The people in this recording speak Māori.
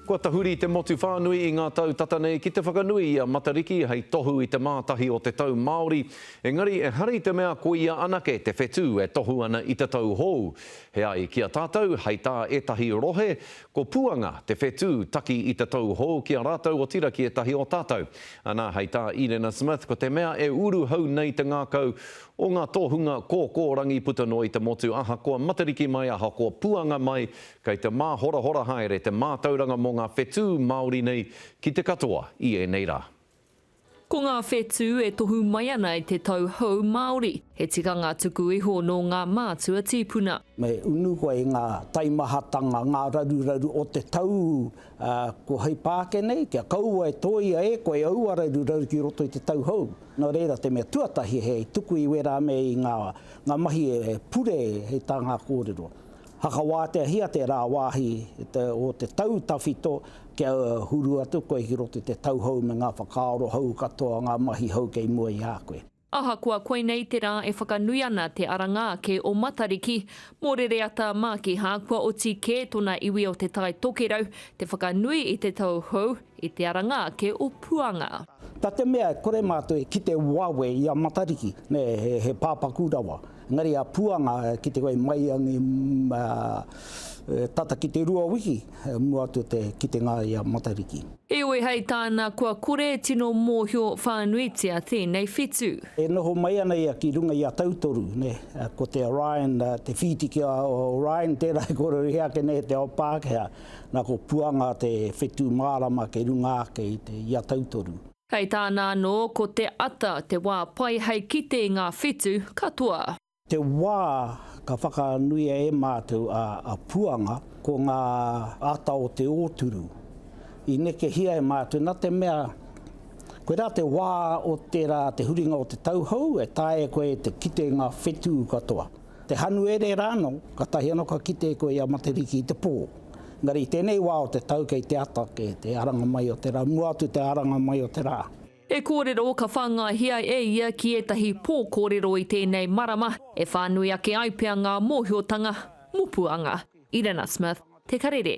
Kua tahuri te motu whānui i ngā tau tatanei ki te whakanui a Matariki hei tohu i te mātahi o te tau Māori. Engari, e hari te mea ko ia anake te whetū e tohu ana i te tau hou. He ai kia tātou, hei tā etahi rohe, ko puanga te whetū taki i te tau hou kia rātou o tira ki e tahi o tātou. Ana hei tā Irena Smith, ko te mea e uru hau nei te ngākau o ngā tohunga kōkō rangi puta no i te motu aha koa Matariki mai, aha koa puanga mai, kei te mā hora hora haere, te mātauranga mō ngā whetū Māori nei ki te katoa i e nei rā. Ko ngā whetū e tohu mai ana i te tau hou Māori, he tikanga tuku iho no ngā mātua tīpuna. Me unu koe ngā taimahatanga, ngā raruraru o te tau ko hei Pāke nei, kia kaua e toia e koe aua raruraru ki roto i te tau hou. Nō reira te mea tuatahi hei tuku i wera me i ngā mahi e pure hei tā ngā kōrero. Haka wātea hia te rā wāhi o te tau tawhito kia huru atu koe ki roto i te tau hou me ngā whakaaro hou katoa ngā mahi hou kei mua i a koe. Aha kua koe nei te rā e whakanui ana te arangāke o Matariki, mōrere ata mā ki hākua o tike tona iwi o te tai tokerau, te whakanui i te tau hou i te arangāke o Puanga. Tā te mea kore mātou ki te wawe i a Matariki, he pāpakurawa. Ngari a Puanga ki te koe maiangi tata ki te rua wiki, mua atu ki te ngā i a Matariki. E oe hei tāna kua kore tino mōhio whānuitia tēnei whetū. E noho mai ana ia ki runga i a tautoru, ko te Orion, te whitiki a Orion, tērā kore heake ne te ao Pākehā, nā ko Puanga te whetū mārama ke runga ake i a tautoru. Hei tāna no ko te ata te wā pai hei ki te ngā whetū katoa. Te wā ka whakanuia e mātou a Puanga ko ngā ata o te ōturu. I neke hia e mātou, nā te mea, koe rā te wā o te huringa o te tauhou, e tae koe te kite ngā whetū katoa. Te hanu ere rāno, ka tahi anō ka kite koe i a Matariki i te pō. Ngari tēnei wā o te tau kei te ata, kei te aranga mai o te rā, mua atu te aranga mai o te rā. E kōrero ka whangahia e ia ki etahi pō kōrero i tēnei marama, e whānui ake aipea ngā mōhiotanga, Mopuanga. Irena Smith, Te Karere.